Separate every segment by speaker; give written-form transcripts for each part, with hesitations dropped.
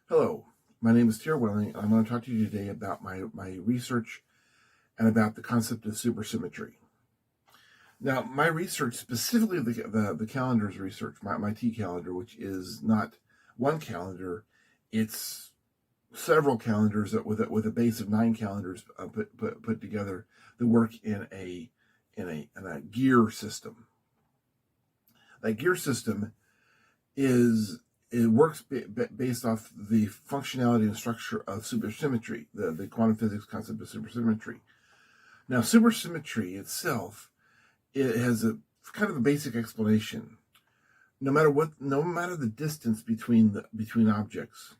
Speaker 1: Hello, my name is Tier Welling, and I'm going to talk to you today about my research and about the concept of supersymmetry. Now, my research, specifically the calendars research, my T calendar, which is not one calendar, it's several calendars with a base of 9 calendars put together that work in a gear system. That gear system works based off the functionality and structure of supersymmetry, the quantum physics concept of supersymmetry. Now, supersymmetry itself, it has a kind of a basic explanation. No matter the distance between objects,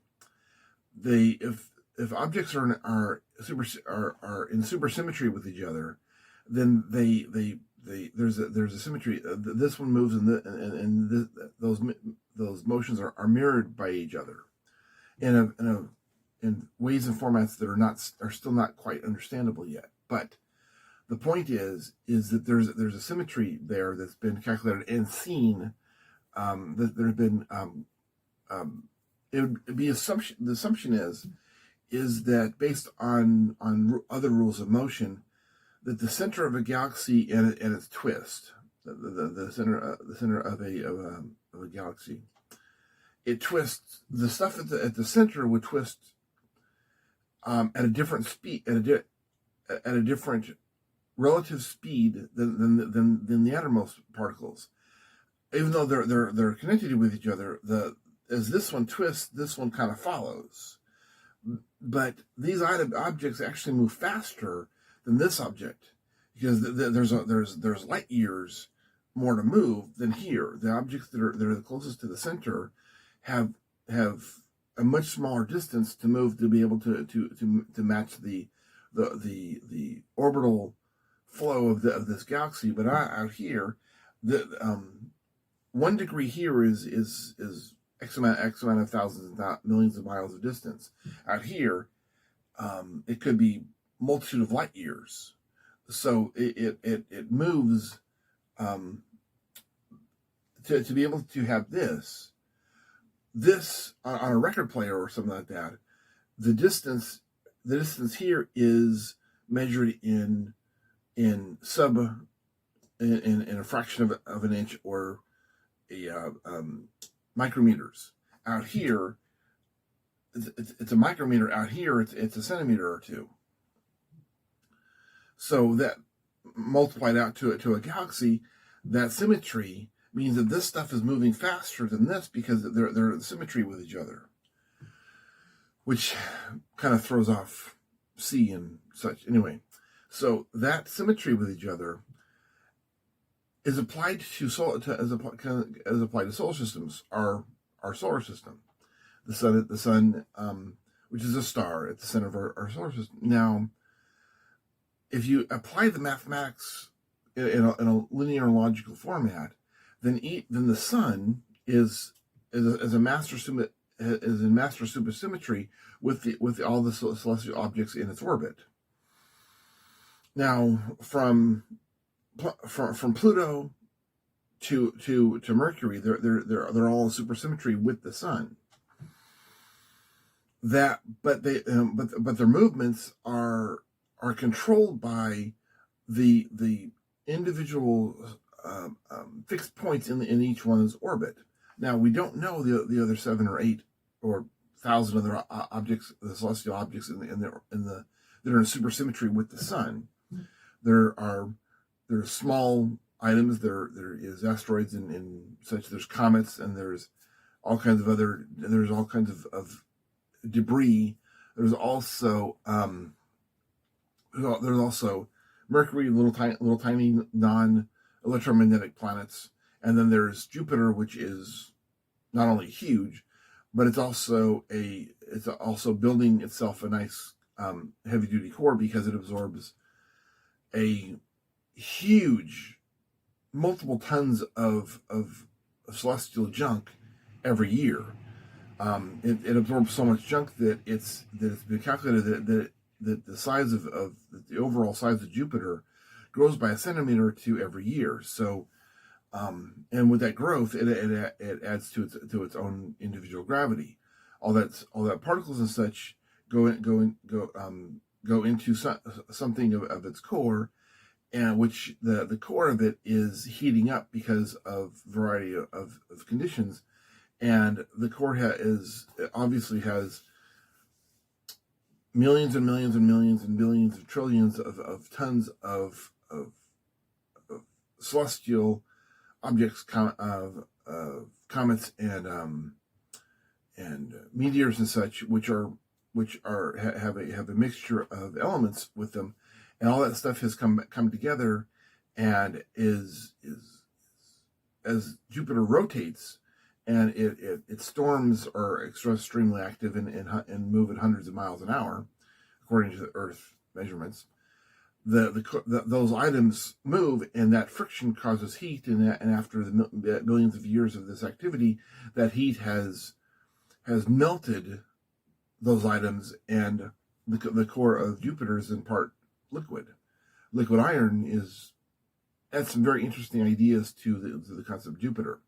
Speaker 1: if objects are in supersymmetry with each other, then there's a symmetry. This one moves, and those motions are mirrored by each other in ways and formats that are still not quite understandable yet. But the point is that there's a symmetry there that's been calculated and seen. That there's been it would be assumption. The assumption is that based on other rules of motion, that the center of a galaxy and its twist, the center of a galaxy, it twists. The stuff at the center would twist at a different speed, at a different relative speed than the outermost particles. Even though they're connected with each other, as this one twists, this one kind of follows. But these objects actually move faster than this object, because there's light years more to move than here. The objects that are the closest to the center have a much smaller distance to move to be able to match the orbital flow of this galaxy. But out here, the 1 degree here is X amount of thousands and millions of miles of distance. Out here, it could be multitude of light years. So it moves to be able to have this on a record player or something like that. The distance here is measured in a fraction of an inch, or micrometers. Out here, it's a micrometer. Out here, it's a centimeter or two. So that multiplied out to a galaxy, that symmetry means that this stuff is moving faster than this because they're in symmetry with each other, which kind of throws off C and such. Anyway, so that symmetry with each other is applied to solar systems. Our solar system, the sun, which is a star at the center of our solar system. Now, if you apply the mathematics in a linear logical format, then the sun is in master supersymmetry with all the celestial objects in its orbit. Now, from Pluto to Mercury, they're all in supersymmetry with the sun. But their movements are controlled by the individual fixed points in each one's orbit. Now, we don't know the other 7 or 8 or 1,000 other objects, the celestial objects that are in supersymmetry with the sun. There are small items. There is asteroids and such. There's comets, and there's all kinds of debris. There's also Mercury, little tiny non-electromagnetic planets, and then there's Jupiter, which is not only huge, but it's also building itself a nice heavy-duty core, because it absorbs a huge multiple tons of celestial junk every year. It absorbs so much junk that it's been calculated that the size of the overall size of Jupiter grows by a centimeter or two every year. So, and with that growth, it adds to its own individual gravity. all that particles and such go into something of its core, and which the core of it is heating up because of variety of conditions, and the core obviously has millions and millions and millions and billions of trillions of tons of celestial objects, comets and meteors and such, which have a mixture of elements with them, and all that stuff has come together, and is as Jupiter rotates, and its storms are extremely active and move at hundreds of miles an hour, according to the Earth measurements. Those items move, and that friction causes heat, and after the billions of years of this activity, that heat has melted those items, and the core of Jupiter is in part liquid. Liquid iron adds some very interesting ideas to the concept of Jupiter.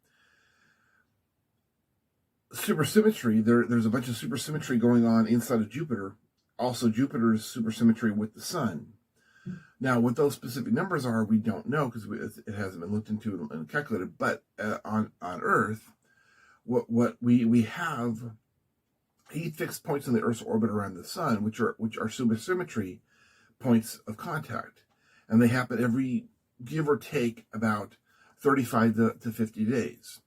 Speaker 1: Supersymmetry, there's a bunch of supersymmetry going on inside of Jupiter. Also, Jupiter's supersymmetry with the Sun. Now, what those specific numbers are, we don't know, because it hasn't been looked into and calculated. But on Earth, what we have 8 fixed points in the Earth's orbit around the Sun, which are supersymmetry points of contact, and they happen every, give or take, about 35 to 50 days.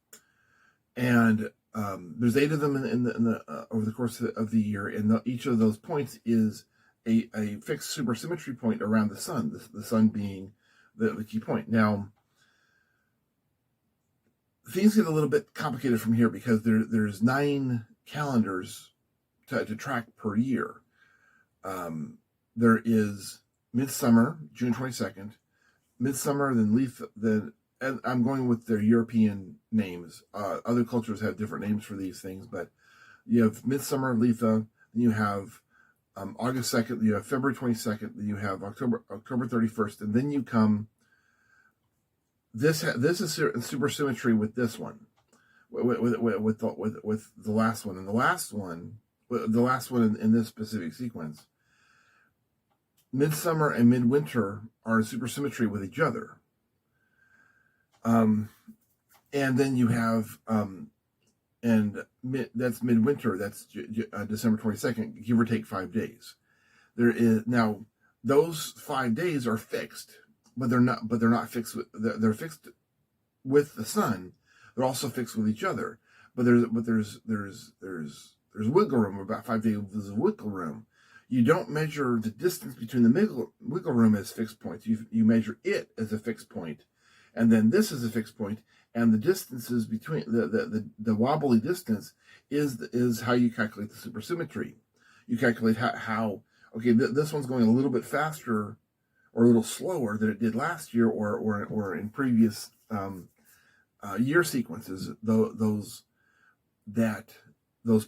Speaker 1: And there's 8 of them in the over the course of the year, and each of those points is a fixed supersymmetry point around the Sun. The Sun being the key point. Now, things get a little bit complicated from here, because there's 9 calendars to track per year. There is Midsummer, June 22nd, Midsummer, then Leaf, and I'm going with their European names. Other cultures have different names for these things, but you have Midsummer, Letha, then you have August 2nd, you have February 22nd, then you have October 31st, and then you come. This is supersymmetry with this one, with the last one, and the last one in this specific sequence. Midsummer and midwinter are in supersymmetry with each other. And then you have, that's midwinter, that's December 22nd, give or take 5 days. Now, those 5 days are fixed, but they're not fixed they're fixed with the Sun. They're also fixed with each other. But there's wiggle room, about 5 days of wiggle room. You don't measure the distance between the wiggle room as fixed points. You measure it as a fixed point, and then this is a fixed point, and the distances between the wobbly distance is how you calculate the supersymmetry. You calculate how okay, this one's going a little bit faster or a little slower than it did last year or in previous year sequences. Those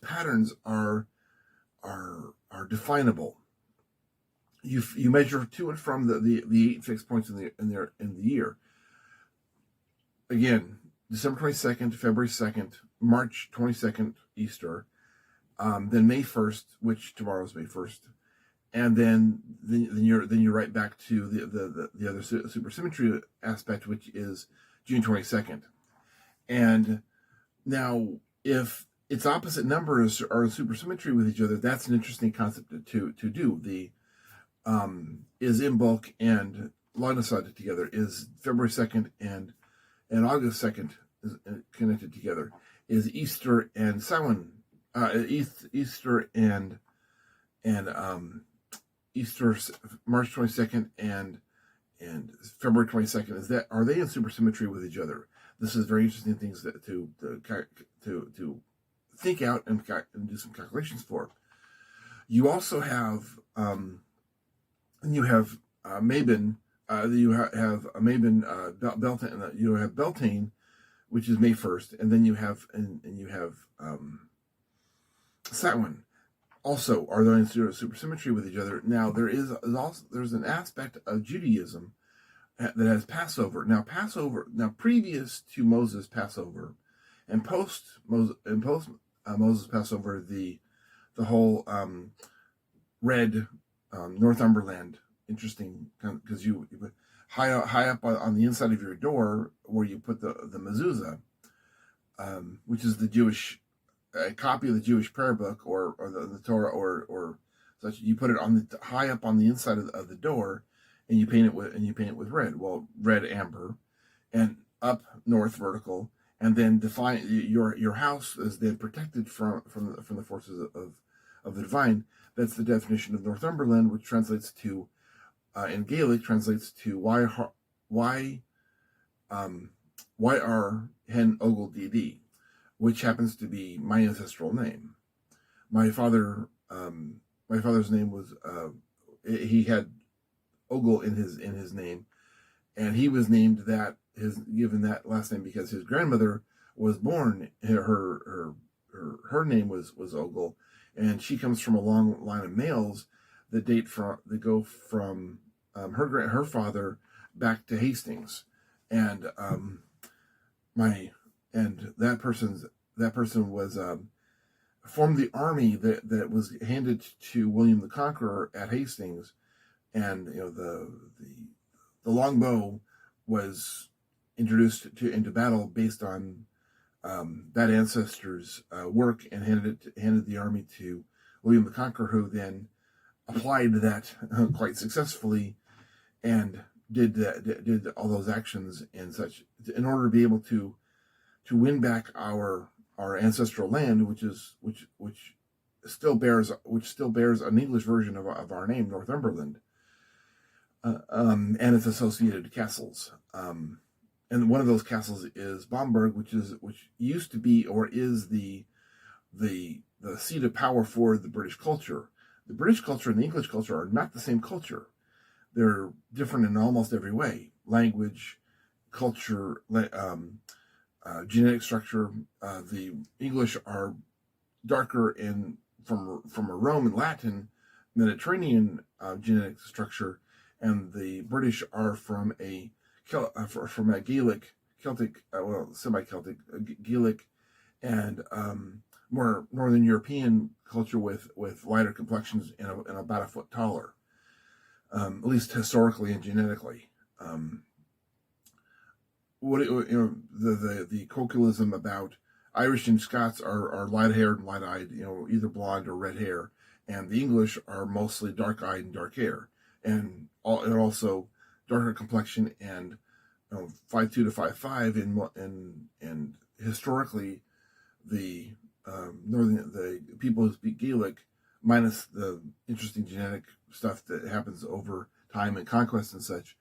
Speaker 1: patterns are definable. You measure to and from the 8 fixed points in the year. Again, December 22nd, February 2nd, March 22nd, Easter, then May 1st, which tomorrow is May 1st, and then you're right back to the other supersymmetry aspect, which is June 22nd. And now, if its opposite numbers are in supersymmetry with each other, that's an interesting concept to do. The is Imbolc and Lughnasadh together, is February 2nd and August 2nd is connected together, is Easter and Samhain, Easter and Easter March 22nd and February 22nd, are they in supersymmetry with each other? This is very interesting things to think out and do some calculations for. You also have Mabon. You have Mabon, Beltane. You have Beltane, which is May 1st, and then you have Samhain. Also, are they in supersymmetry with each other? Now, there's an aspect of Judaism that has Passover. Now previous to Moses' Passover, and post Moses passed over the whole red Northumberland. Interesting, because you high up on the inside of your door where you put the mezuzah, which is the Jewish copy of the Jewish prayer book or the Torah or such. You put it on the high up on the inside of the door, and you paint it with red. Well, red amber, and up north vertical, and then define your house is then protected from the forces of the divine. That's the definition of Northumberland, which translates to in Gaelic translates to why are hen ogle dd, which happens to be my ancestral name. My father's name was he had ogle in his name, and he was named given that last name because his grandmother was born. Her name was ogle, and she comes from a long line of males that go from her father back to Hastings, and that person was formed the army that was handed to William the Conqueror at Hastings, and the longbow was introduced into battle based on that ancestor's work, and handed the army to William the Conqueror, who then applied that quite successfully and did all those actions and such in order to be able to win back our ancestral land, which still bears an English version of our name, Northumberland, and its associated castles. And one of those castles is Bamberg, which used to be or is the seat of power for the British culture. The British culture and the English culture are not the same culture. They're different in almost every way: language, culture, genetic structure. The English are darker from a Roman, Latin, Mediterranean genetic structure, and the British are from a Gaelic, Celtic, semi-Celtic, Gaelic, and more Northern European culture with lighter complexions and about a foot taller, at least historically and genetically. The colloquialism about Irish and Scots are light-haired and light-eyed, either blonde or red hair, and the English are mostly dark-eyed and dark hair, and also darker complexion and 5'2" to 5'5", and historically the people who speak Gaelic, minus the interesting genetic stuff that happens over time and conquest and such.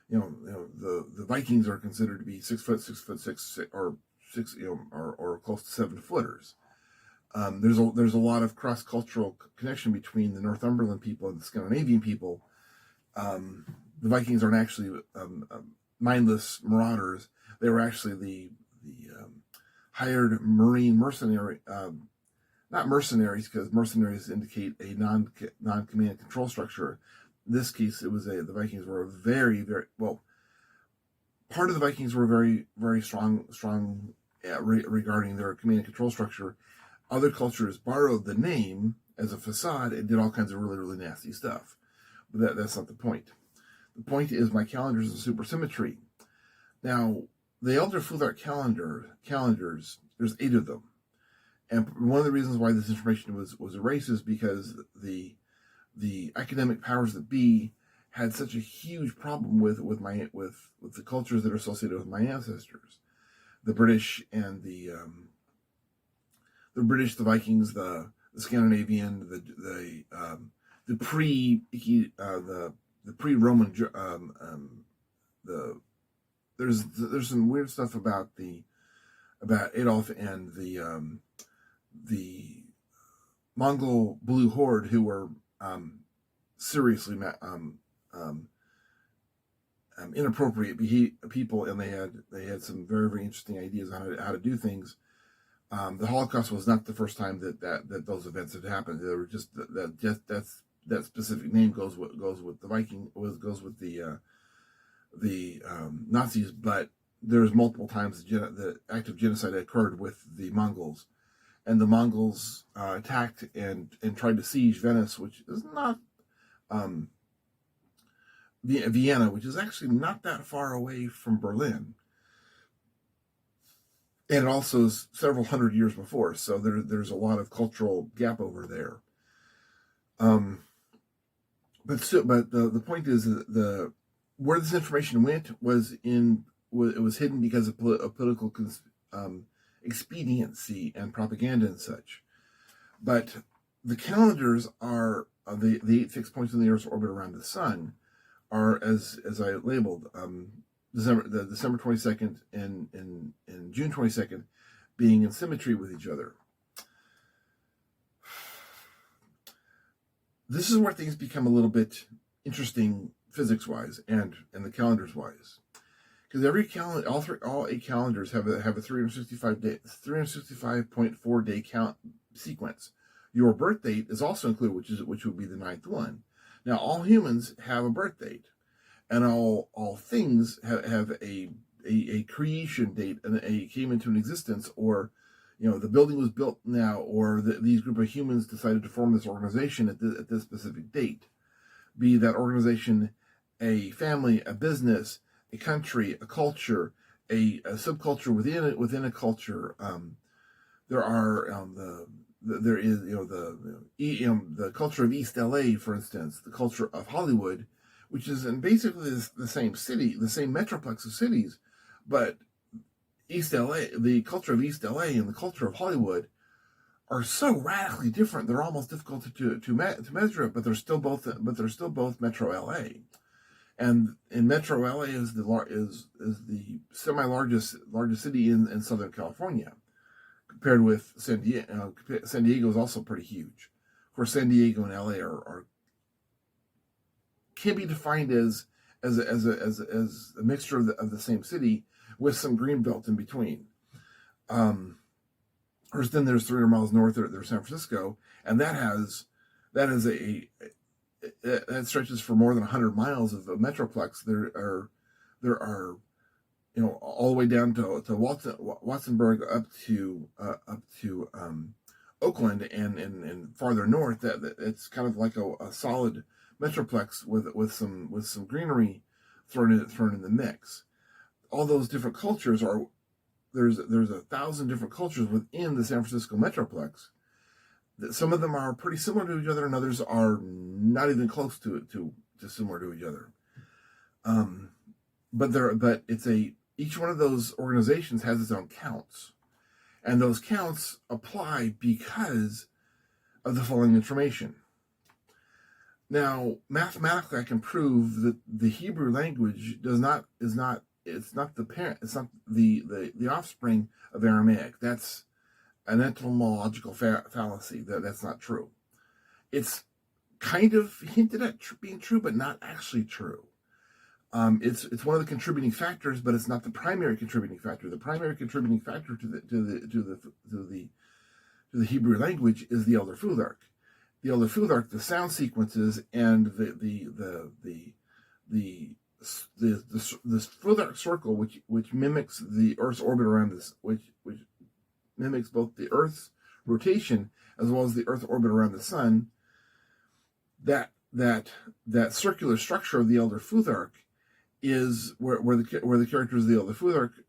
Speaker 1: The Vikings are considered to be 6 foot, 6'6", or 6, or close to 7 footers. There's a lot of cross-cultural connection between the Northumberland people and the Scandinavian people. The Vikings aren't actually mindless marauders. They were actually the hired marine mercenary, not mercenaries, because mercenaries indicate a non-command and control structure. In this case, the Vikings were very, very well. Part of the Vikings were very, very strong regarding their command and control structure. Other cultures borrowed the name as a facade and did all kinds of really, really nasty stuff. But that's not the point. The point is my calendars and supersymmetry. Now, the Elder Futhark calendars, there's 8 of them. And one of the reasons why this information was erased is because the academic powers that be had such a huge problem with the cultures that are associated with my ancestors. The British and the Vikings, the Scandinavian, the pre-Roman, there's some weird stuff about Adolf and the Mongol Blue Horde, who were seriously inappropriate people, and they had some very, very interesting ideas on how to do things. The Holocaust was not the first time that those events had happened. They were just that specific name goes with the Viking, goes with the Nazis, but there's multiple times the act of genocide occurred with the Mongols, and the Mongols attacked and tried to siege Venice, which is not Vienna, which is actually not that far away from Berlin. And it also is several hundred years before, so there's a lot of cultural gap over there. But the point is that where this information went it was hidden because of political expediency and propaganda and such. But the calendars are the 8 fixed points in the Earth's orbit around the Sun are as I labeled. December 22nd and June 22nd being in symmetry with each other. This is where things become a little bit interesting physics-wise and the calendars-wise, because every calendar, all 8 calendars have a 365.4 day count sequence. Your birth date is also included, which would be the 9th one. Now, all humans have a birth date. And all things have a creation date, and came into an existence, or the building was built now, or these group of humans decided to form this organization at this specific date. Be that organization a family, a business, a country, a culture, a subculture within a culture. There are there is the culture of East LA, for instance, the culture of Hollywood, which is in basically the same city, the same metroplex of cities, but East LA, the culture of East LA and the culture of Hollywood are so radically different. They're almost difficult to measure it, but they're still both Metro LA, and in Metro LA is the semi-largest city in Southern California, compared with San Diego. San Diego is also pretty huge. Of course, San Diego and LA can be defined as a mixture of the same city with some green belt in between. Then there's 300 miles north there's San Francisco, and that stretches for more than 100 miles of a metroplex. There are all the way down to Watsonburg up to Oakland and farther north. That it's kind of like a solid metroplex with some greenery thrown in the mix. All those different cultures there's 1,000 different cultures within the San Francisco metroplex. Some of them are pretty similar to each other, and others are not even close to similar to each other. But each one of those organizations has its own counts, and those counts apply because of the following information. Now, mathematically, I can prove that the Hebrew language it's not the parent, it's not the offspring of Aramaic. That's an etymological fallacy. That's not true. It's kind of hinted at being true, but not actually true. It's one of the contributing factors, but it's not the primary contributing factor. The primary contributing factor to the Hebrew language is the Elder Futhark. The Elder Futhark, the sound sequences, and the Futhark circle, which mimics the Earth's orbit around this, which mimics both the Earth's rotation as well as the Earth's orbit around the Sun. That circular structure of the Elder Futhark is where the characters of the Elder Futhark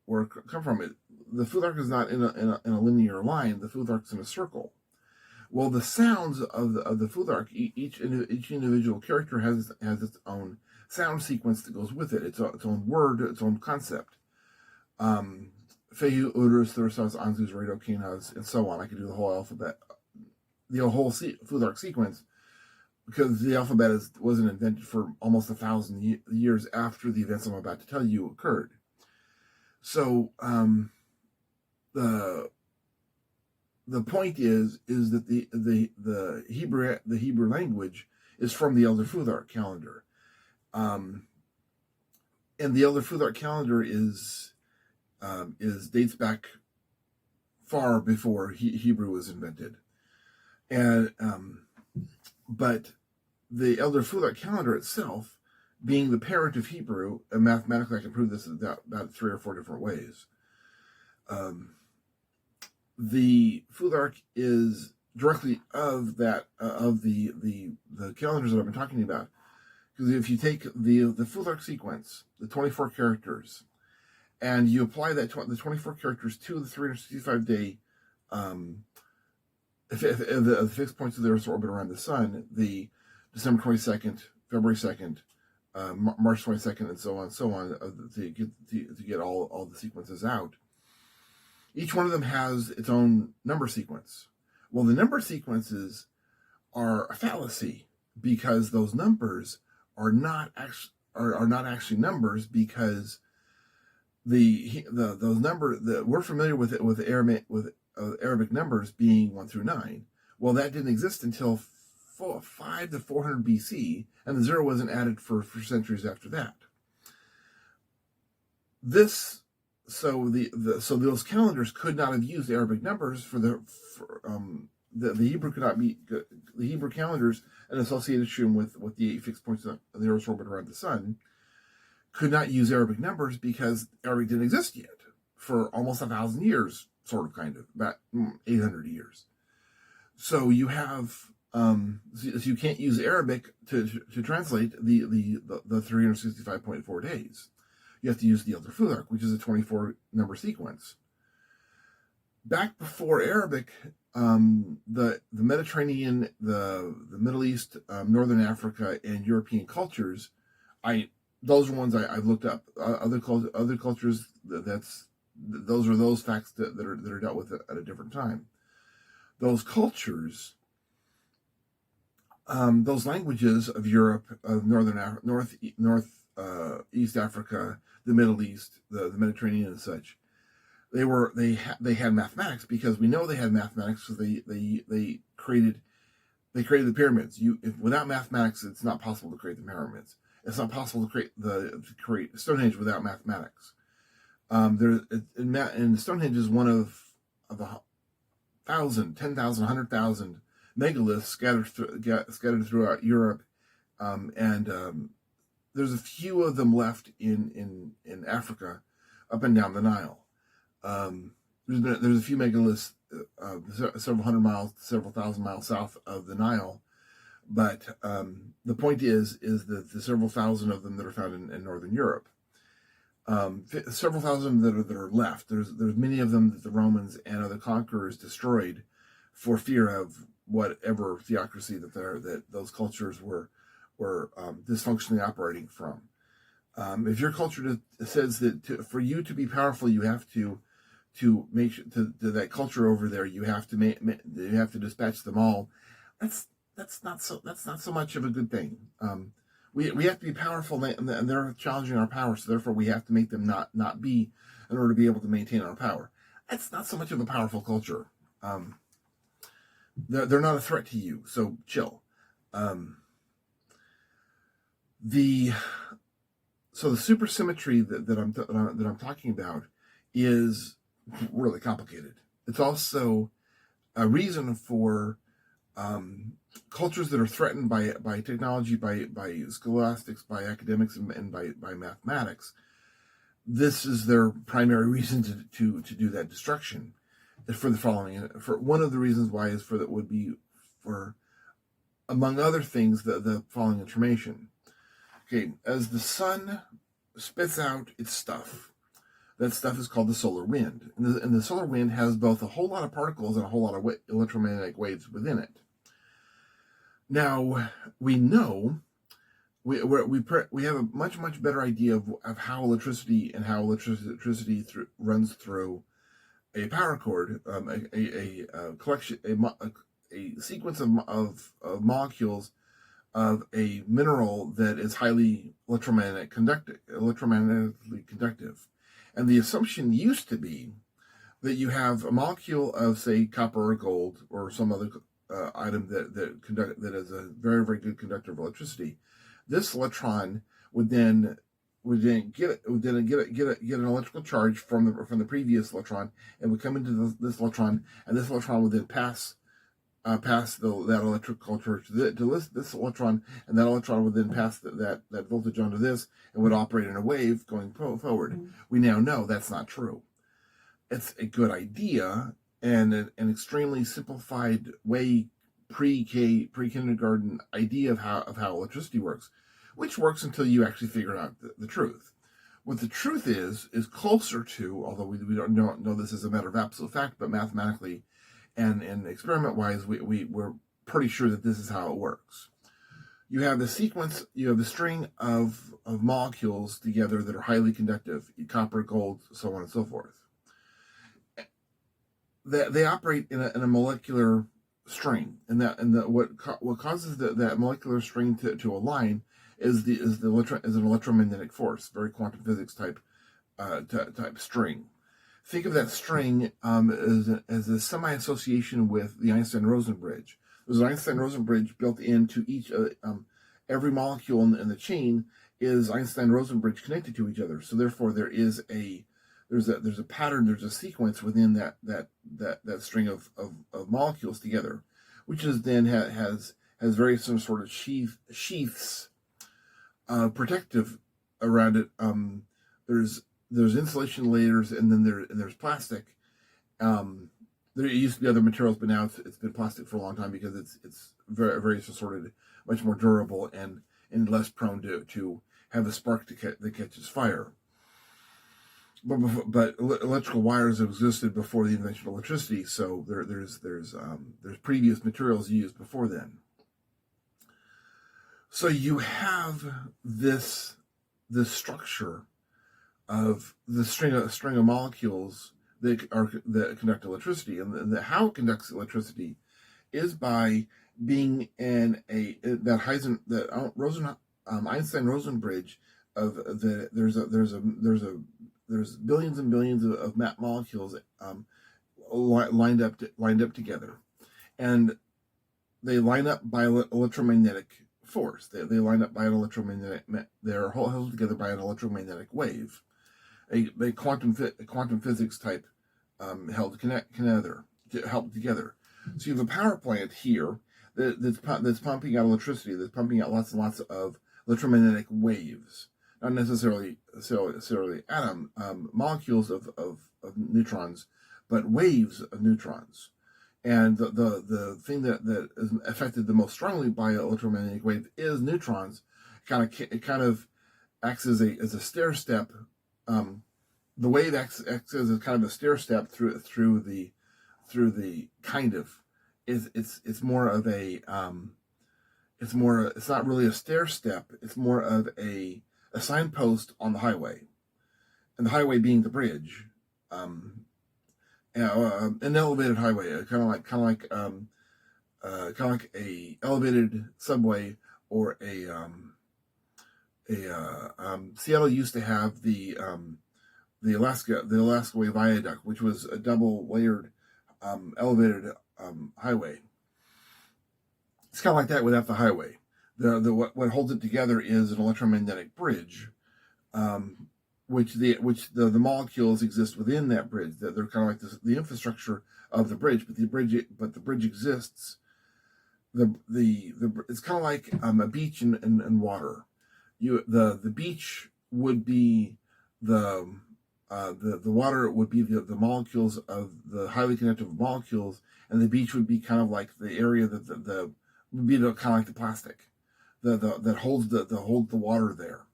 Speaker 1: come from. The Futhark is not in a linear line. The Futhark's in a circle. Well, the sounds of the Futhark, each individual character has its own sound sequence that goes with it. Its own word, its own concept. Fehu, Urus, Thursas, Anzus, Radokinas, and so on. I could do the whole alphabet, the whole Futhark sequence, because the alphabet wasn't invented for almost 1,000 years after the events I'm about to tell you occurred. So the point is that the Hebrew language is from the Elder Futhark calendar, and the Elder Futhark calendar dates back far before Hebrew was invented, and but the Elder Futhark calendar itself, being the parent of Hebrew, and mathematically I can prove this about 3 or 4 different ways. the Futhark is directly of that of the calendars that I've been talking about. Because if you take the Futhark sequence, the 24 characters, and you apply that the 24 characters to the 365-day the fixed points of the Earth's orbit around the Sun, the December 22nd, February 2nd, March 22nd, and so on, to get all the sequences out. Each one of them has its own number sequence. Well, the number sequences are a fallacy because those numbers are not actually numbers, because those numbers that we're familiar with Arabic numbers being 1 through 9. Well, that didn't exist until 5 to 400 BC, and the 0 wasn't added for centuries after that. So those calendars could not have used Arabic numbers the Hebrew could not be the Hebrew calendars and association with the 8 fixed points of the Earth's orbit around the Sun could not use Arabic numbers because Arabic didn't exist yet for almost 1,000 years, sort of, kind of, about 800 years. So you have so you can't use Arabic to translate the 365.4 days. You have to use the Elder Futhark, which is a 24 number sequence. Back before Arabic, the Mediterranean, the Middle East, Northern Africa, and European cultures, those are ones I've looked up. Other cultures, those are those facts that are dealt with at a different time. Those cultures, those languages of Europe, of East Africa, the Middle East, the Mediterranean, and such, they had mathematics, because we know they had mathematics because they created the pyramids. Without mathematics, it's not possible to create the pyramids. It's not possible to create Stonehenge without mathematics. And Stonehenge is one of 1,000, 10,000, 100,000 megaliths scattered throughout Europe, and there's a few of them left in Africa, up and down the Nile. There's a few megaliths several hundred miles, several thousand miles south of the Nile, but the point is that the several thousand of them that are found in Northern Europe, several thousand that are left. There's many of them that the Romans and other conquerors destroyed for fear of whatever theocracy that those cultures were dysfunctionally operating from. If your culture says that for you to be powerful, you have to make sure to that culture over there, you have to dispatch them all. That's not so much of a good thing. We have to be powerful, and they're challenging our power, so therefore we have to make them not be, in order to be able to maintain our power. That's not so much of a powerful culture. They're not a threat to you, so chill. The supersymmetry that I'm talking about is really complicated. It's also a reason for cultures that are threatened by technology, by scholastics, by academics, and by mathematics. This is their primary reason to do that destruction. For the following, for one of the reasons why is would be for, among other things, the following information. Okay, as the sun spits out its stuff, that stuff is called the solar wind. And the solar wind has both a whole lot of particles and a whole lot of electromagnetic waves within it. Now, we know, we have a much better idea of how electricity runs through a power cord, a sequence of molecules of a mineral that is highly electromagnetically conductive. And the assumption used to be that you have a molecule of, say, copper or gold or some other item that is a very, very good conductor of electricity. This electron would then get an electrical charge from the previous electron, and would come into this electron, and this electron would then pass that electrical charge to this electron, and that electron would then pass that voltage onto this, and would operate in a wave going forward. Mm-hmm. We now know that's not true. It's a good idea, and an extremely simplified way, pre-kindergarten idea of how electricity works, which works until you actually figure out the truth. What the truth is closer to, although we don't know this as a matter of absolute fact, but mathematically and experiment-wise, we're pretty sure that this is how it works. You have the sequence, you have the string of molecules together that are highly conductive, copper, gold, so on and so forth. They operate in a molecular string, and what causes that molecular string to align is an electromagnetic force, very quantum physics type string. Think of that string as a semi-association with the Einstein-Rosen bridge. There's an Einstein-Rosen bridge built into each every molecule in the chain is Einstein-Rosen bridge connected to each other. So therefore, there's a pattern, there's a sequence within that string of molecules together, which is then has various some sort of sheaths protective around it. There's insulation layers, and then there's plastic. There used to be other materials, but now it's been plastic for a long time because it's very assorted, much more durable and less prone to have a spark that catches fire. But electrical wires have existed before the invention of electricity, so there's previous materials used before then. So you have this structure of the string of molecules that conduct electricity, and how it conducts electricity is by being in Einstein-Rosen bridge of there's billions and billions of molecules lined up together, and they line up by electromagnetic force. They line up by an electromagnetic. They're held together by an electromagnetic wave, a quantum physics type held together. So you have a power plant here that's pumping out electricity, that's pumping out lots and lots of electromagnetic waves, not necessarily molecules of neutrons, but waves of neutrons. And the thing that is affected the most strongly by an electromagnetic wave is neutrons. It kind of acts as a stair step. The wave acts as a kind of a stair step through the kind of. It's more of a it's not really a stair step. It's more of a signpost on the highway, and the highway being the bridge. An elevated highway, kind of like a elevated subway, or Seattle used to have the Alaska Way Viaduct, which was a double layered elevated highway. It's kind of like that without the highway. What holds it together is an electromagnetic bridge, which the molecules exist within that bridge. That they're kind of like the infrastructure of the bridge, but the bridge exists. It's kind of like a beach and water. The beach would be the water would be the molecules of the highly conductive molecules, and the beach would be kind of like the area that would be kind of like the plastic that holds the water there.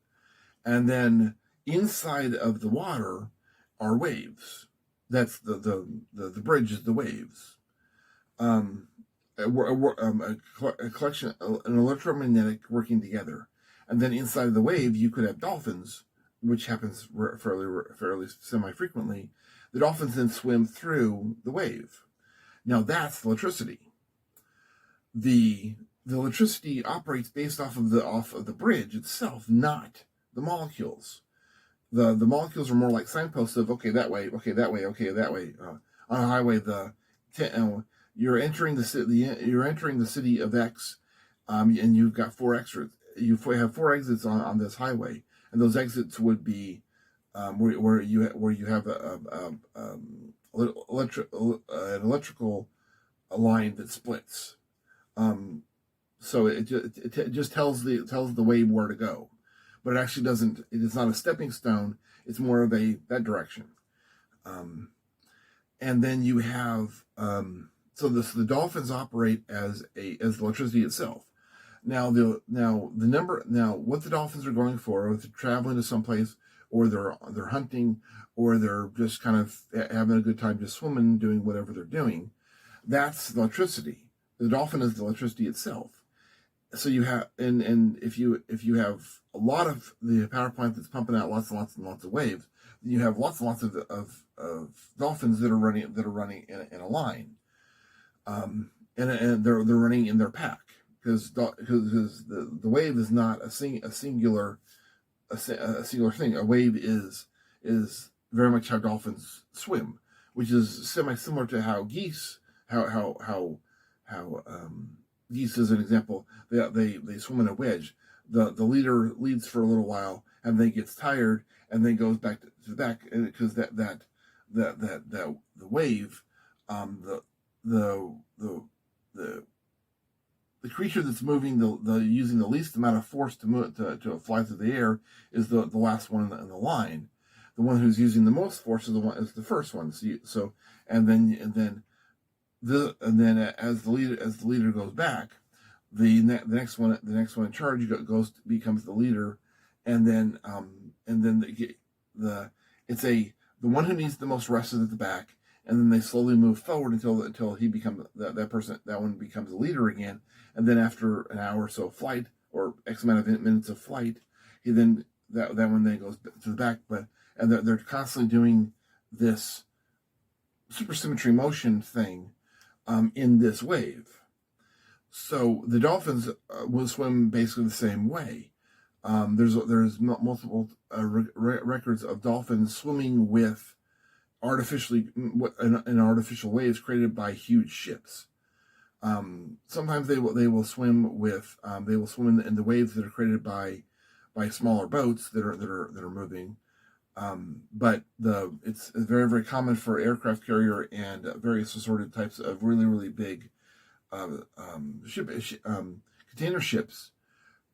Speaker 1: And then inside of the water are waves. That's the bridge is the waves. A collection, an electromagnetic working together. And then inside of the wave, you could have dolphins, which happens fairly semi-frequently. The dolphins then swim through the wave. Now that's electricity. The electricity operates based off of the bridge itself, not the molecules. The molecules are more like signposts of okay that way, okay that way, okay that way. On a highway, you're entering the city of X, and you've got 4 exits. You have 4 exits on this highway, and those exits would be where you have an electrical line that splits. So it just tells the wave where to go, but it actually doesn't. It is not a stepping stone. It's more of that direction. and then you have the dolphins operate as electricity itself. Now what the dolphins are going for, if they're traveling to someplace, or they're hunting, or they're just kind of having a good time just swimming, doing whatever they're doing, that's the electricity. The dolphin is the electricity itself. So you have, and if you have a lot of the power plant that's pumping out lots and lots and lots of waves, then you have lots and lots of dolphins that are running in a line, and they're running in their pack, because the wave is not a singular thing. A wave is very much how dolphins swim, which is similar to how geese geese, as an example, they swim in a wedge. The leader leads for a little while and then gets tired and then goes back to the back, because the wave, the creature that's moving using the least amount of force to move to fly through the air is the last one in the line. The one who's using the most force is the first one. And then as the leader goes back, the next one in charge becomes the leader, and then the one who needs the most rest is at the back, and then they slowly move forward until he becomes that one becomes the leader again, and then after an hour or so of flight, or X amount of minutes of flight, that one then goes to the back. And they're constantly doing this supersymmetry motion thing in this wave. So the dolphins will swim basically the same way. There's multiple records of dolphins swimming with in artificial waves created by huge ships. Sometimes they will swim in the waves that are created by smaller boats that are moving. But it's very, very common for aircraft carrier and various assorted types of really, really big container ships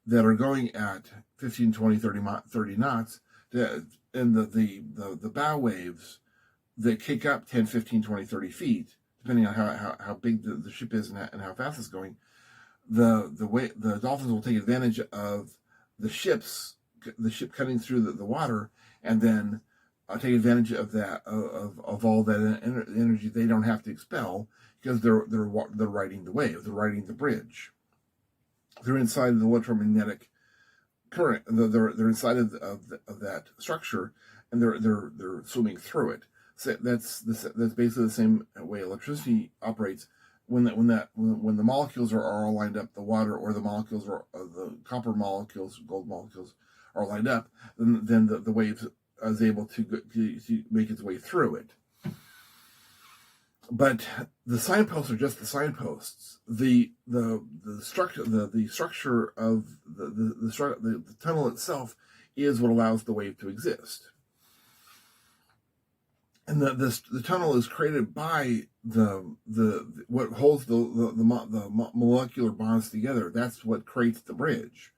Speaker 1: that are going at 15, 20, 30 knots, and the bow waves that kick up 10, 15, 20, 30 feet, depending on how big the ship is and how fast it's going. The dolphins will take advantage of the ship cutting through the water, and then take advantage of that of all that energy they don't have to expel, because they're riding the wave, they're riding the bridge. They're inside of the electromagnetic current. They're inside of that structure, and they're swimming through it. So that's basically the same way electricity operates. When the molecules are all lined up, the water or the molecules or the copper molecules, gold molecules are lined up, then the wave is able to make its way through it. But the signposts are just the signposts. The structure of the tunnel itself is what allows the wave to exist. And the tunnel is created by what holds the molecular bonds together. That's what creates the bridge.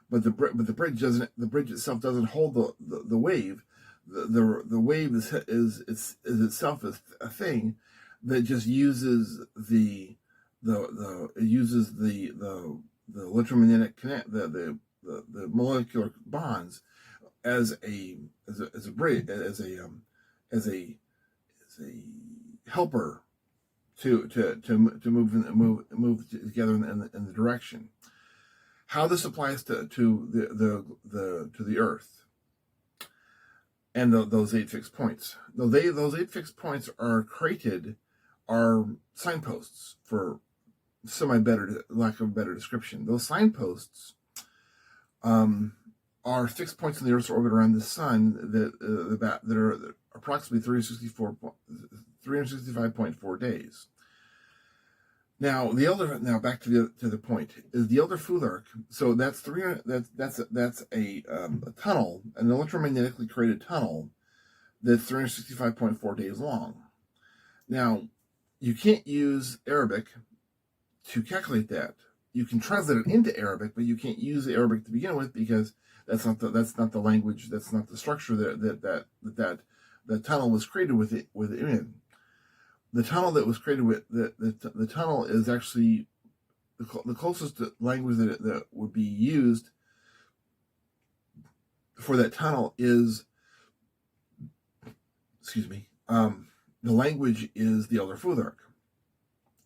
Speaker 1: But the bridge doesn't. The bridge itself doesn't hold the wave. The wave is itself a thing that just uses the electromagnetic the molecular bonds as a bridge, as a helper to move together in the direction. How this applies to the Earth and those 8 fixed points. Those 8 fixed points are signposts, for lack of a better description. Those signposts are fixed points in the Earth's orbit around the Sun that are approximately 365.4 days. Now back to the point is the elder Futhark. So that's a tunnel, an electromagnetically created tunnel that's 365.4 days long. Now, you can't use Arabic to calculate that. You can translate it into Arabic, but you can't use Arabic to begin with, because that's not the language, that's not the structure that tunnel was created with it in. the tunnel that was created with the tunnel is actually the closest language that would be used for that tunnel is, excuse me, the language is the Elder Futhark,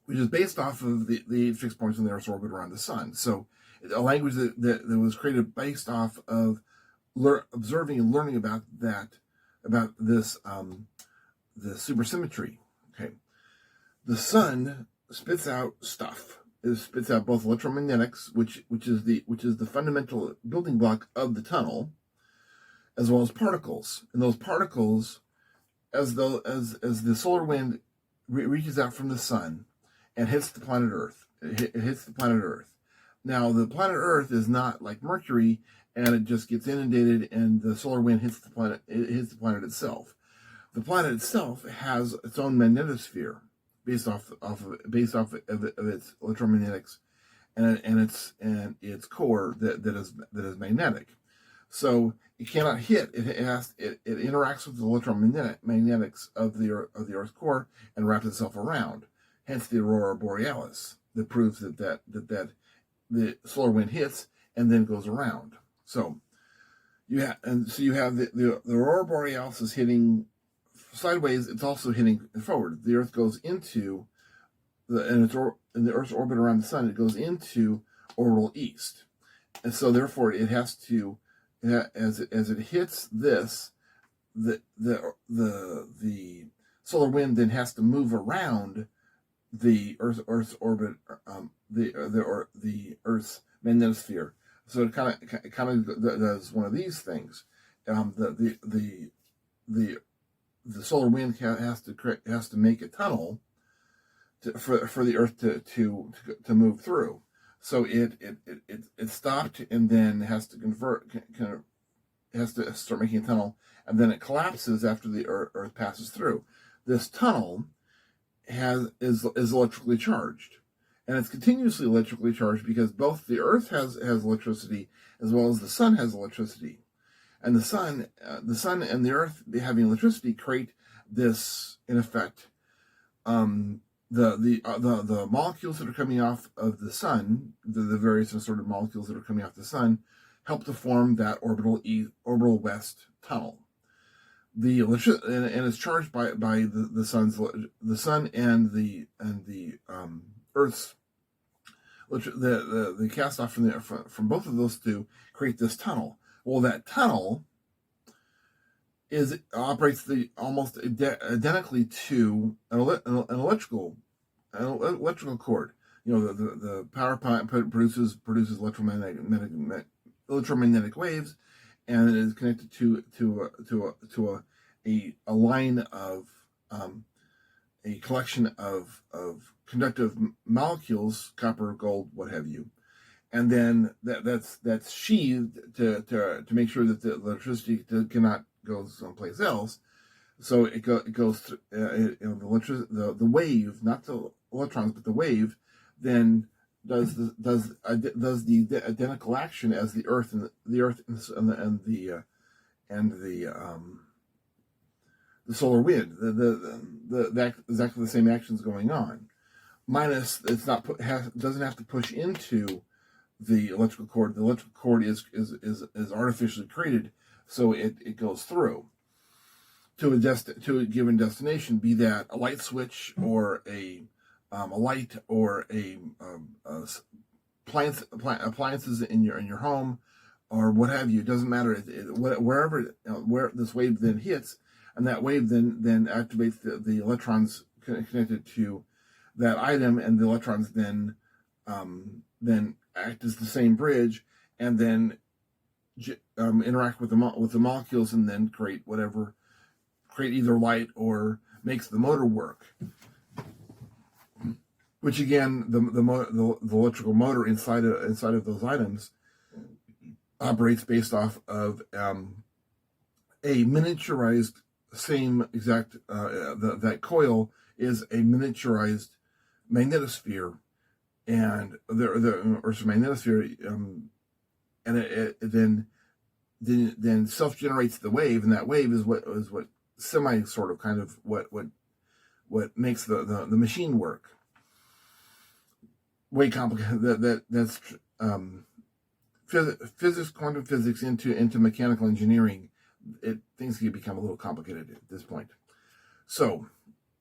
Speaker 1: which is based off of the fixed points in the Earth's orbit around the sun. So a language that was created based off of observing and learning about this the supersymmetry. Okay, the sun spits out stuff. It spits out both electromagnetics, which is the fundamental building block of the tunnel, as well as particles. And those particles, as the solar wind reaches out from the sun and hits the planet Earth, it hits the planet Earth. Now, the planet Earth is not like Mercury, and it just gets inundated, and the solar wind hits the planet. It hits the planet itself. The planet itself has its own magnetosphere based off of its electromagnetics and its core that is magnetic. So it cannot hit. It interacts with the electromagnetics of the Earth's core and wraps itself around. Hence the aurora borealis that proves that the solar wind hits and then goes around. So you have the aurora borealis is hitting sideways. It's also hitting forward. The Earth goes into in the Earth's orbit around the sun. It goes into orbital east, and so therefore it has to, as it hits this, the solar wind then has to move around the Earth's orbit, the Earth's magnetosphere. So it kind of does one of these things. The solar wind has to make a tunnel for the Earth to move through. So it stopped and then has to start making a tunnel, and then it collapses after the Earth passes through. This tunnel is electrically charged, and it's continuously electrically charged because both the Earth has electricity as well as the sun has electricity, and the sun and the Earth having electricity create this, in effect, the molecules that are coming off of the sun, the various assorted molecules that are coming off the sun, help to form that orbital west tunnel. And it's charged by the sun and the Earth's the cast off from both of those two create this tunnel. Well, that tunnel operates almost identically to an electrical cord. You know, the power plant produces electromagnetic waves, and it is connected to a line of a collection of conductive molecules, copper, gold, what have you, and then that's sheathed to make sure that the electricity cannot go someplace else. So it goes through the wave, not the electrons, but the wave, then does the identical action as the Earth and the solar wind. The exactly the same actions going on, minus doesn't have to push into the electrical cord. The electrical cord is artificially created, so it goes through to a given destination, be that a light switch or a light or appliances in your home or what have you. It doesn't matter. Wherever where this wave then hits, and that wave then activates the electrons connected to that item, and the electrons then act as the same bridge, and then interact with the molecules, and then create either light or makes the motor work. Which again, the electrical motor inside of those items operates based off of a miniaturized same exact that coil is a miniaturized magnetosphere, and the Earth's magnetosphere, and it then self generates the wave, and that wave is what semi sort of kind of what what makes the machine work. Way complicated. That's physics, quantum physics into mechanical engineering. Things can become a little complicated at this point. So,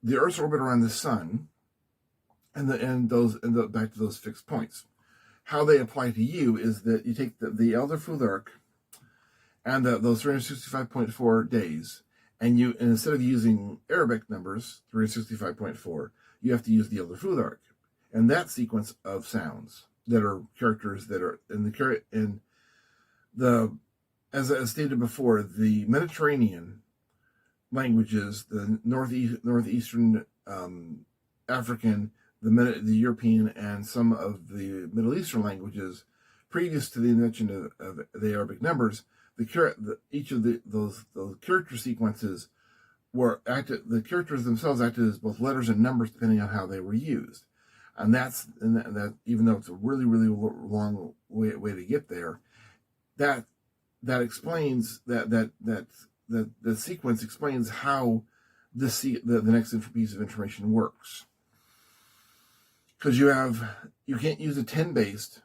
Speaker 1: the Earth's orbit around the sun, and back to those fixed points. How they apply to you is that you take the Elder Futhark and those 365.4 days, and instead of using Arabic numbers 365.4, you have to use the Elder Futhark, and that sequence of sounds that are characters that are as stated before, the Mediterranean languages, the northeastern African, the European, and some of the Middle Eastern languages, previous to the invention of the Arabic numbers, each of those character sequences the characters themselves acted as both letters and numbers depending on how they were used. And that even though it's a really, really long way to get there, that explains that the sequence explains how the next piece of information works. Because you can't use a 10-based,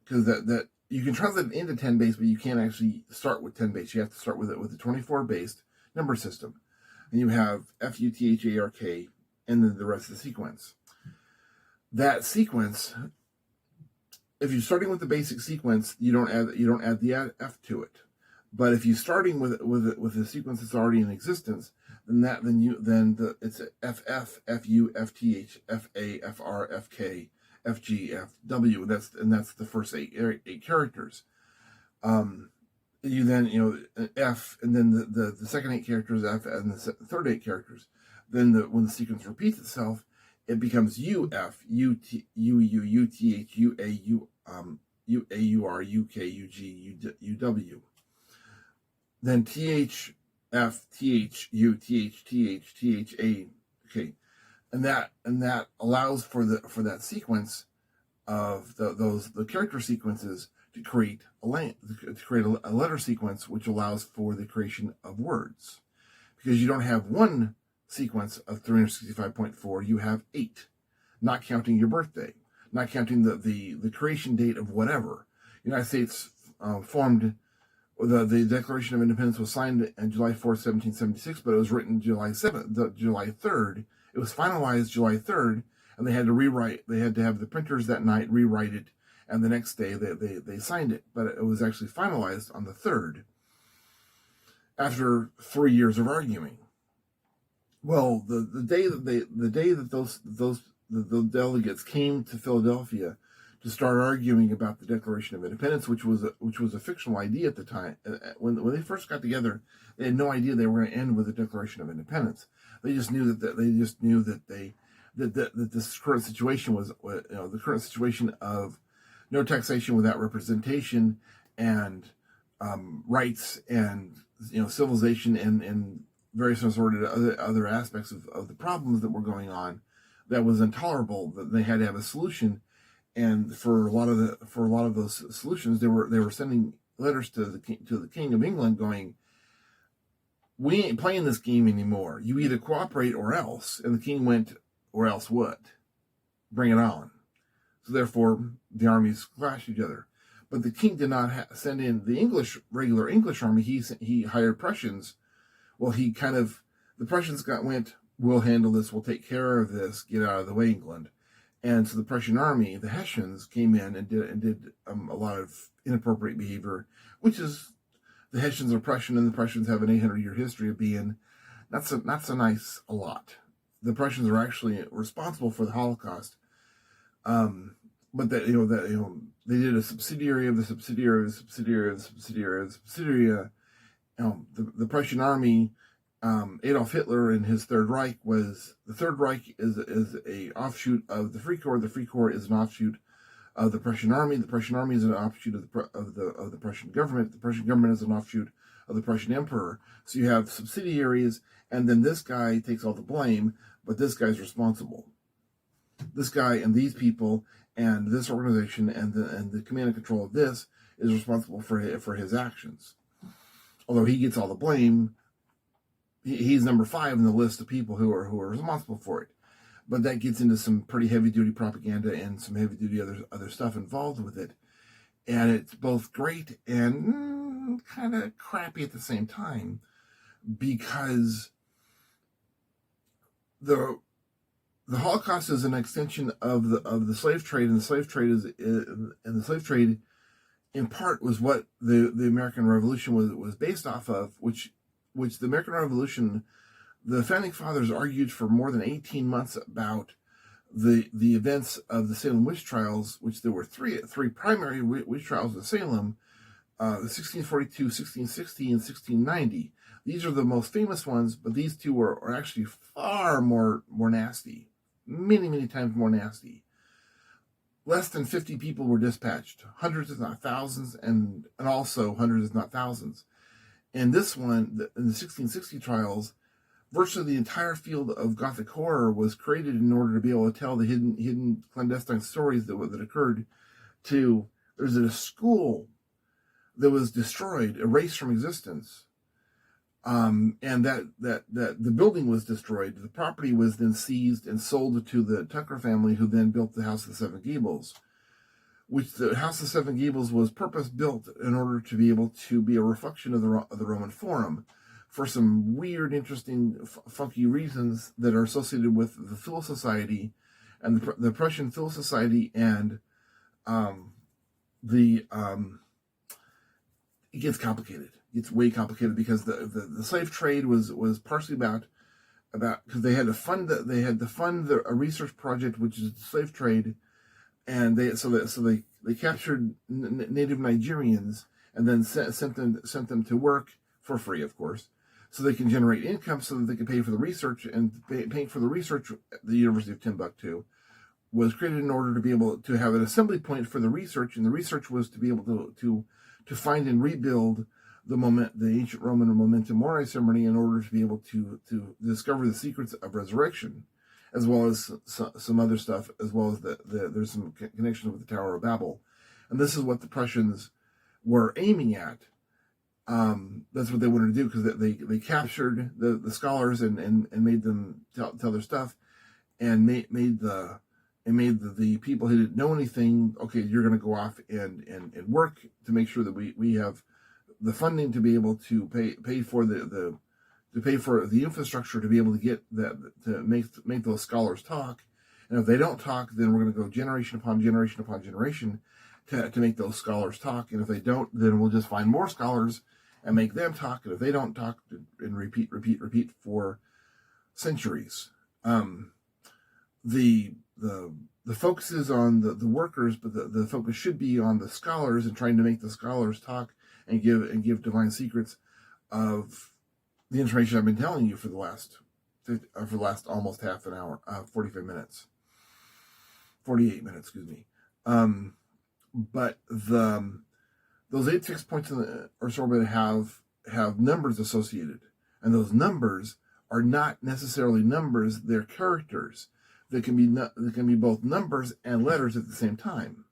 Speaker 1: because that you can translate it into 10-based, but you can't actually start with 10-based. You have to start with a 24-based number system, and you have Futhark, and then the rest of the sequence. That sequence, if you're starting with the basic sequence, you don't add the F to it. But if you're starting with a sequence that's already in existence, it's FF, FU, FTH, FA, FR, FK, FG, FW. That's the first eight characters. You then F, and then the second 8 characters F, and the third 8 characters. Then when the sequence repeats itself, it becomes UF, UT, UU, UTH, UA, UAUR, UK, UG, UW. Then TH, F, TH, U, TH, TH, THA. Okay, and that allows for that sequence of the character sequences to create a letter sequence, which allows for the creation of words, because you don't have one sequence of 365.4, you have 8, not counting your birthday, not counting the creation date of whatever. United States formed. The Declaration of Independence was signed on July 4th, 1776, but it was written July 3rd. It was finalized July 3rd, and they had to rewrite. They had to have the printers that night rewrite it, and the next day they signed it. But it was actually finalized on the 3rd, after 3 years of arguing. Well, the day that the delegates came to Philadelphia to start arguing about the Declaration of Independence, which was a fictional idea at the time. When they first got together, they had no idea they were going to end with the Declaration of Independence. They just knew that this current situation was the current situation of no taxation without representation, and rights, and civilization, and various assorted other aspects of the problems that were going on, that was intolerable. That they had to have a solution. And for a lot of those solutions, they were sending letters to the King of England, going, "We ain't playing this game anymore. You either cooperate or else." And the king went, "Or else what? Bring it on." So therefore, the armies clashed each other. But the king did not send in the regular English army. He hired Prussians. Well, the Prussians went, "We'll handle this. We'll take care of this. Get out of the way, England." And so the Prussian army, the Hessians, came in and did a lot of inappropriate behavior, which is, the Hessians are Prussian, and the Prussians have an 800-year history of being not so nice a lot. The Prussians are actually responsible for the Holocaust, but they did a subsidiary of the subsidiary of the subsidiary of the subsidiary of the subsidiary. The Prussian army. Adolf Hitler and his Third Reich the Third Reich is a offshoot of the Free Corps. The Free Corps is an offshoot of the Prussian army. The Prussian army is an offshoot of the Prussian government. The Prussian government is an offshoot of the Prussian emperor. So you have subsidiaries, and then this guy takes all the blame, but this guy's responsible. This guy and these people and this organization and the command and control of this is responsible for his actions. Although he gets all the blame, he's number 5 in the list of people who are responsible for it. But that gets into some pretty heavy duty propaganda and some heavy duty other stuff involved with it, and it's both great and kind of crappy at the same time, because the Holocaust is an extension of the slave trade, and the slave trade in part was what the American Revolution was based off of, which the American Revolution, the founding fathers argued for more than 18 months about the events of the Salem witch trials, which there were three primary witch trials in Salem, the 1642, 1660, and 1690. These are the most famous ones, but these two are actually far more nasty, many times more nasty. Less than 50 people were dispatched, hundreds if not thousands, and also hundreds if not thousands. And this one, in the 1660 trials, virtually the entire field of Gothic horror was created in order to be able to tell the hidden clandestine stories that occurred. There's a school that was destroyed, erased from existence, and that the building was destroyed. The property was then seized and sold to the Tucker family, who then built the House of the Seven Gables, which the House of Seven Gables was purpose-built in order to be able to be a reflection of the Roman Forum, for some weird, interesting, funky reasons that are associated with the Phil Society and the Prussian Phil Society, and it gets complicated. It gets way complicated because the slave trade was partially about because they had to fund a research project, which is the slave trade, and they captured native Nigerians and then sent them to work for free, of course, so they can generate income so that they can pay for the research. And paying for the research at the University of Timbuktu was created in order to be able to have an assembly point for the research, and the research was to be able to find and rebuild the ancient Roman memento mori ceremony in order to be able to discover the secrets of resurrection, as well as some other stuff, as well as there's some connection with the Tower of Babel. And this is what the Prussians were aiming at. That's what they wanted to do, because they captured the scholars and made them tell their stuff, and made the people who didn't know anything, okay, you're going to go off and work to make sure that we have the funding to be able to pay for the infrastructure to be able to get that, to make those scholars talk. And if they don't talk, then we're going to go generation upon generation upon generation to make those scholars talk. And if they don't, then we'll just find more scholars and make them talk. And if they don't talk, and repeat for centuries. The focus is on the workers, but the focus should be on the scholars and trying to make the scholars talk and give divine secrets of the information I've been telling you for the last almost half an hour, 48 minutes, excuse me. But those 8 fixed points in the Earth's orbit have numbers associated, and those numbers are not necessarily numbers; they're characters. They can be both numbers and letters at the same time.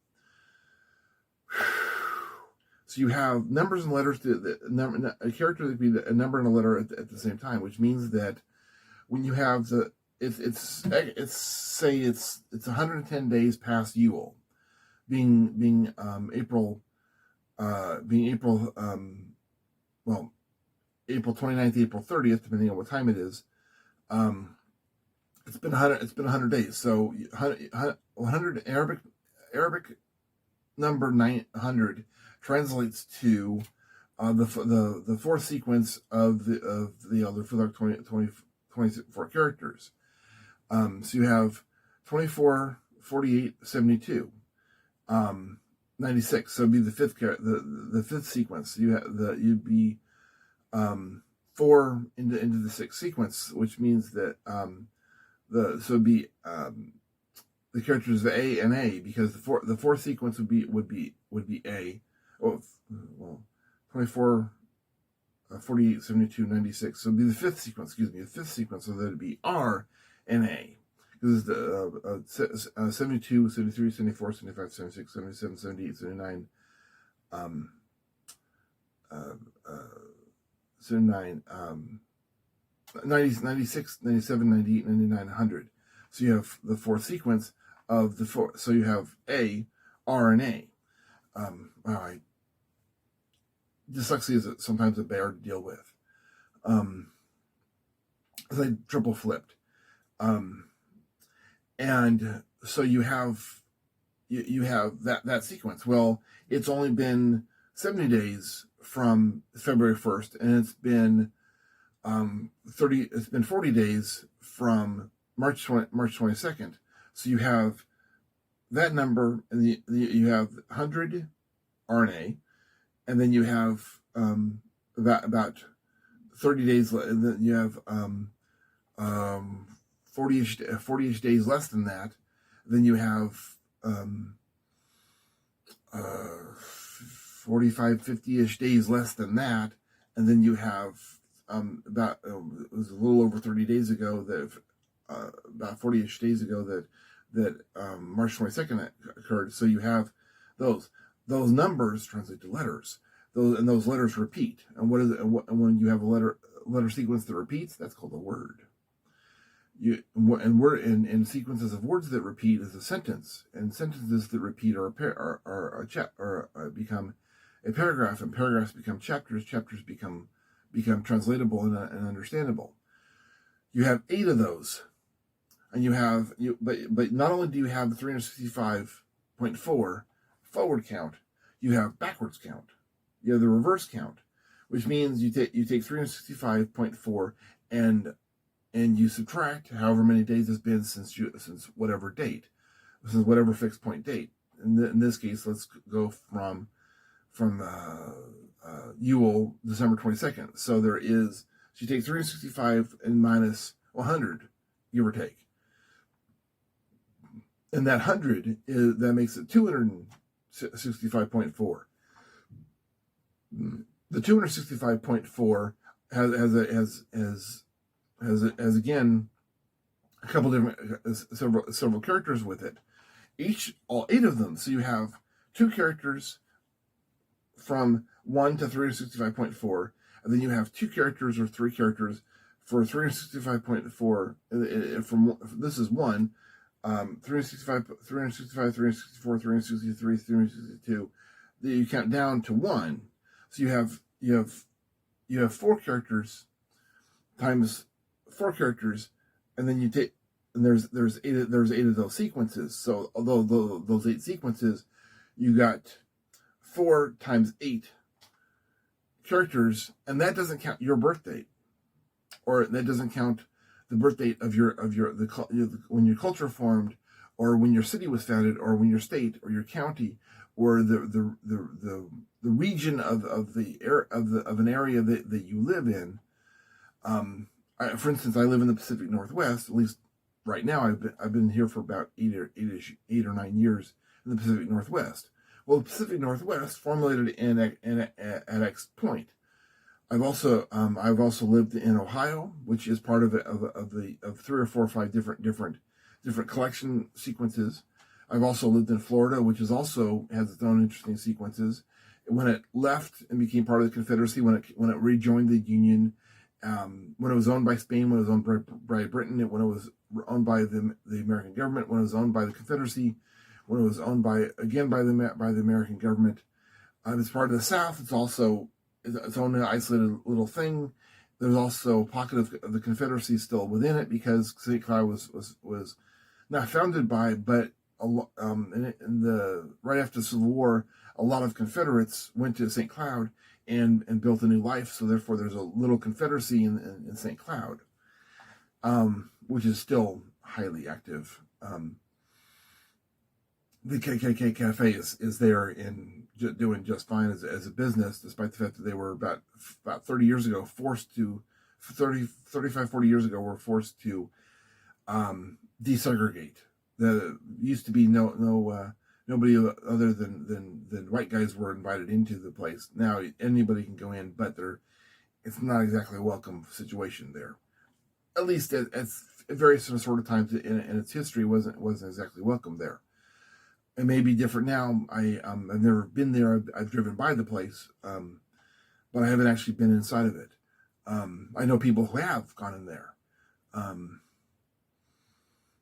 Speaker 1: So you have numbers and letters a character that can be a number and a letter at the same time, which means that when you have it's 110 days past Yule, being April 29th, April 30th, depending on what time it is. It's been 100 days. So 100 Arabic number 900 translates to the fourth sequence of the other Futhark 24 characters. So you have 24, 48, 72, 96. So it'd be the fifth sequence. You'd be 4 into the 6th sequence, which means that so it'd be the characters of A and A, because the fourth sequence would be A. Well, 24, 48, 72, 96. So it'd be the fifth sequence, the fifth sequence, so that it'd be R and A. Because the 72, 73, 74, 75, 76, 77, 78, 79, 79, 90, 96, 97, 98, 99, 100. So you have the fourth sequence of the four. So you have A, R, and A. Dyslexia is sometimes a bear to deal with. As I triple flipped. And so you have that sequence. Well, it's only been 70 days from February 1st, and it's been 40 days from March 22nd. So you have that number, and you have 100 RNA, and then you have about 30 days, and then you have 40-ish days less than that. Then you have 45, 50-ish days less than that, and then you have it was a little over 30 days ago that about 40-ish days ago that March 22nd occurred. So you have those numbers translate to letters. Those letters repeat. And what is it? And when you have a letter sequence that repeats, that's called a word. In sequences of words that repeat is a sentence, and sentences that repeat become a paragraph, and paragraphs become chapters. Chapters become translatable and understandable. You have 8 of those, and but not only do you have the 365.4 forward count, you have backwards count. You have the reverse count, which means you take 365.4 and you subtract however many days it's been since whatever date, since whatever fixed point date. In this case, let's go from Yule, December 22nd. So you take 365 and minus 100, give or take. And that 100 that makes it 265.4. The 265.4 has again a couple different several characters with it. All 8 of them. So you have 2 characters from 1 to 365.4, and then you have 2 characters or 3 characters for 365.4. This is 1, 365, 364, 363, 362. You count down to 1. So you have 4 characters times 4 characters, and then there's 8 of those sequences. So although those 8 sequences, you got 4 times 8 characters, and that doesn't count your birth date, or that doesn't count the birth date of when your culture formed, or when your city was founded, or when your state or your county or the region of an area that you live in. For instance, I live in the Pacific Northwest. At least right now, I've been here for about 8 or 9 years in the Pacific Northwest. Well, the Pacific Northwest formulated at X point. I've also lived in Ohio, which is part of 3 or 4 or 5 different collection sequences. I've also lived in Florida, which also has its own interesting sequences. When it left and became part of the Confederacy, when it rejoined the Union, when it was owned by Spain, when it was owned by Britain, when it was owned by the American government, when it was owned by the Confederacy, when it was owned by the American government. It's part of the South. It's also its own isolated little thing. There's also a pocket of the Confederacy still within it, because St. Cloud was not founded by, but right after the Civil War, a lot of Confederates went to St. Cloud and built a new life. So therefore, there's a little Confederacy in St. Cloud, which is still highly active. The KKK Cafe is there and doing just fine as a business, despite the fact that they were about 30 years ago forced to 35, 40 years ago were forced to desegregate. There used to be nobody other than white guys were invited into the place. Now anybody can go in, but it's not exactly a welcome situation there. At least at various sort of times in its history wasn't exactly welcome there. It may be different now. I've never been there. I've driven by the place, but I haven't actually been inside of it. I know people who have gone in there. Um,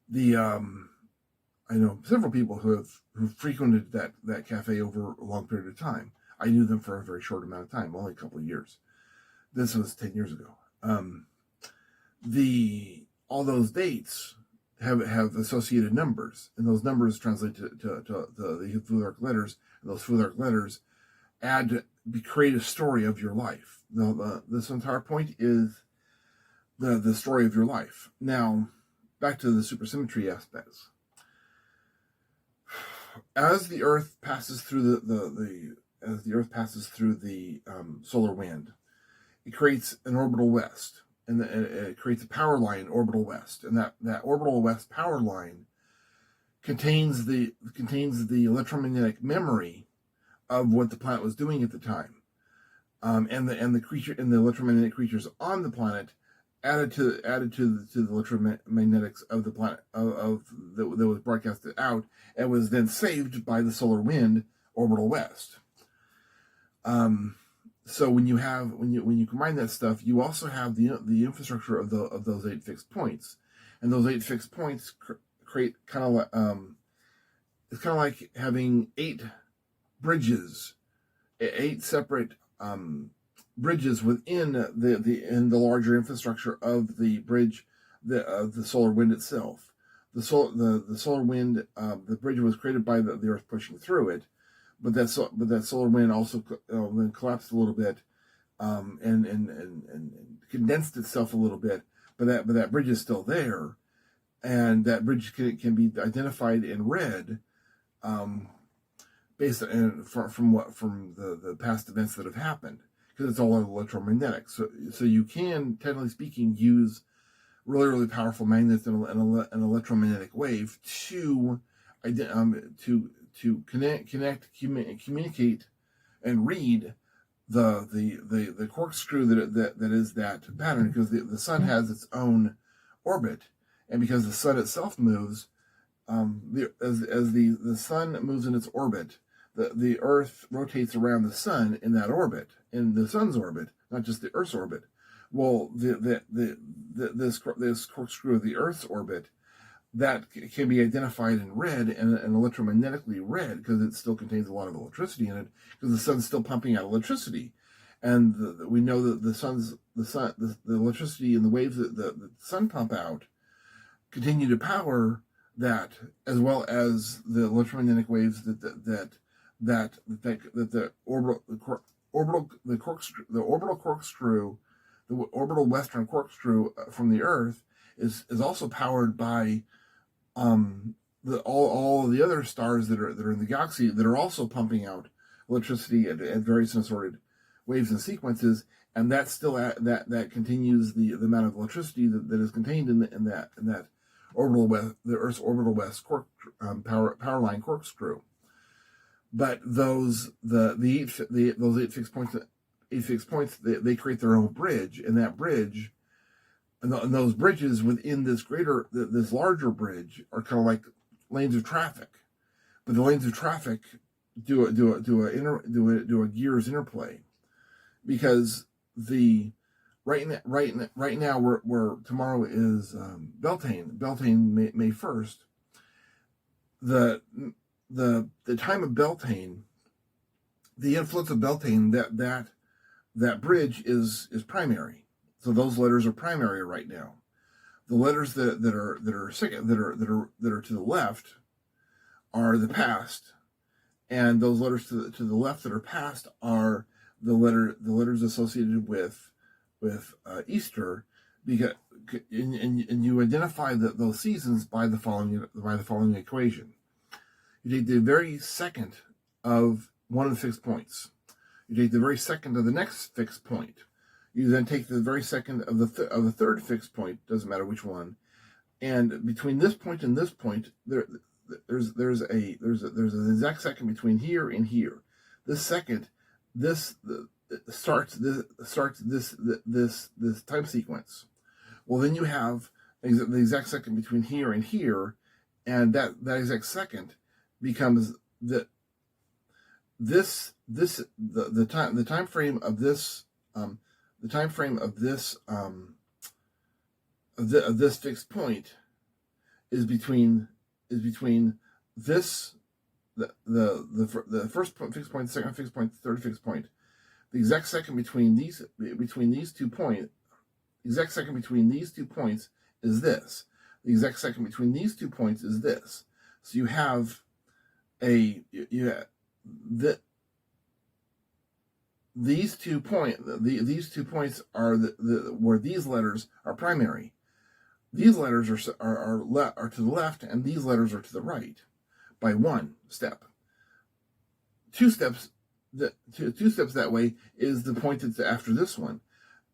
Speaker 1: the I know several people who frequented that cafe over a long period of time. I knew them for a very short amount of time, only a couple of years. This was 10 years ago. All those dates have associated numbers, and those numbers translate to the Futhark letters, and those Futhark letters create a story of your life. This entire point is the story of your life. Now, back to the supersymmetry aspects. As the Earth passes through the solar wind, it creates an orbital west, and it creates a power line orbital west, and that orbital west power line contains the electromagnetic memory of what the planet was doing at the time, and the electromagnetic creatures on the planet added to the electromagnetics of the planet that was broadcasted out and was then saved by the solar wind orbital west. So when you combine that stuff, you also have the infrastructure of those 8 fixed points, and those 8 fixed points create kind of it's kind of like having 8 bridges, 8 separate bridges within the larger infrastructure of the bridge, the solar wind itself. The solar wind, the bridge was created by the Earth pushing through it, but that solar wind also then collapsed a little bit, and condensed itself a little bit. But that bridge is still there, and that bridge can be identified in red, based on from the past events that have happened, because it's all electromagnetic. So you can, technically speaking, use really powerful magnets and an electromagnetic wave to communicate and read the corkscrew that is that pattern, because the sun has its own orbit, and because the sun itself moves, as the sun moves in its orbit, the Earth rotates around the sun in that orbit, in the sun's orbit, not just the Earth's orbit. Well, this corkscrew of the Earth's orbit, that can be identified in red and electromagnetically red, because it still contains a lot of electricity in it, because the sun's still pumping out electricity, and we know that the electricity and the waves that the sun pump out continue to power that, as well as the electromagnetic waves that the orbital western corkscrew from the Earth is also powered by all of the other stars that are in the galaxy, that are also pumping out electricity at various assorted waves and sequences, and that still that continues the amount of electricity that is contained in that orbital west, the Earth's orbital west power line corkscrew. But those 8 fixed points, they create their own bridge, and that bridge, and those bridges within this larger bridge are kind of like lanes of traffic, but the lanes of traffic do a gears interplay, because right now we're tomorrow is Beltane May 1st. The time of Beltane, the influence of Beltane, that bridge is primary. So those letters are primary right now. The letters that are to the left are the past, and those letters to the left that are past are the letters associated with Easter, because and you identify those seasons by the following equation. You take the very second of one of the fixed points. You take the very second of the next fixed point. You then take the very second of the third fixed point, doesn't matter which one, and between this point and this point, there's an exact second between here and here. This second, starts this time sequence. Well, then you have the exact second between here and here, and that exact second becomes the time frame of this the time frame of this of this fixed point is between this the first fixed point, the second fixed point, the third fixed point. The exact second between these 2 points, exact second between these 2 points is this. The exact second between these 2 points is this. So you have these 2 points are where these letters are primary. These letters are to the left, and these letters are to the right by 1 step. 2 steps. Two steps that way is the point that's after this one.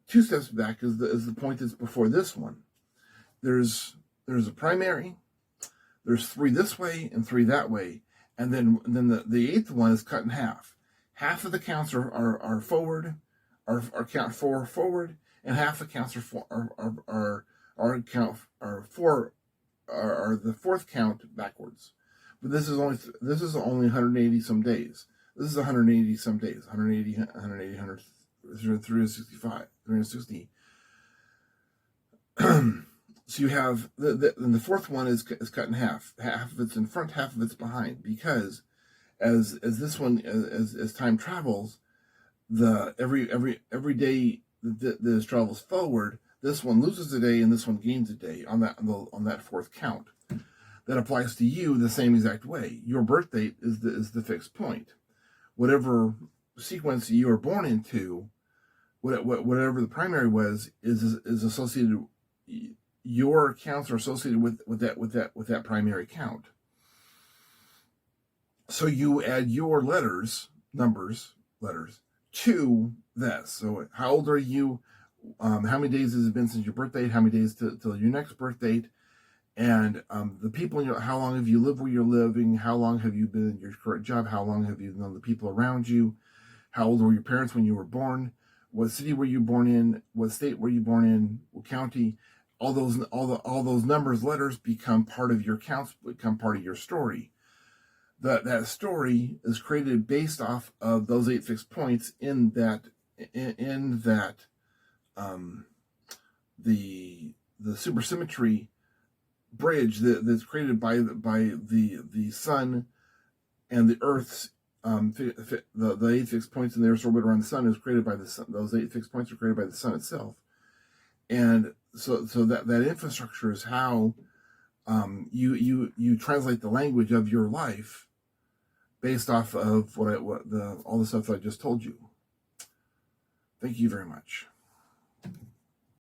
Speaker 1: 2 steps back is the point that's before this one. There's a primary. There's 3 this way and 3 that way, and then the 8th one is cut in half. Half of the counts are forward, are count 4 forward, and half the counts are the 4th count backwards. But this is only 180 some days. This is 180 some days. 365, 360. So you have the 4th one is cut in half. Half of it's in front, half of it's behind, because as this one as time travels, every day that this travels forward, this one loses a day and this one gains a day on that 4th count. That applies to you the same exact way. Your birth date is the fixed point. Whatever sequence you were born into, whatever the primary was, is associated. Your counts are associated with that primary count. So you add your letters to this. So how old are you? How many days has it been since your birth date? How many days till your next birth date? And the people, how long have you lived where you're living? How long have you been in your current job? How long have you known the people around you? How old were your parents when you were born? What city were you born in? What state were you born in? What county? All those numbers, letters become part of your counts, become part of your story. That story is created based off of those 8 fixed points in that the supersymmetry bridge that's created by the sun and the Earth's the 8 fixed points in the Earth's orbit around the sun is created by the sun. Those 8 fixed points are created by the sun itself, and so that infrastructure is how you translate the language of your life based off of all the stuff that I just told you. Thank you very much.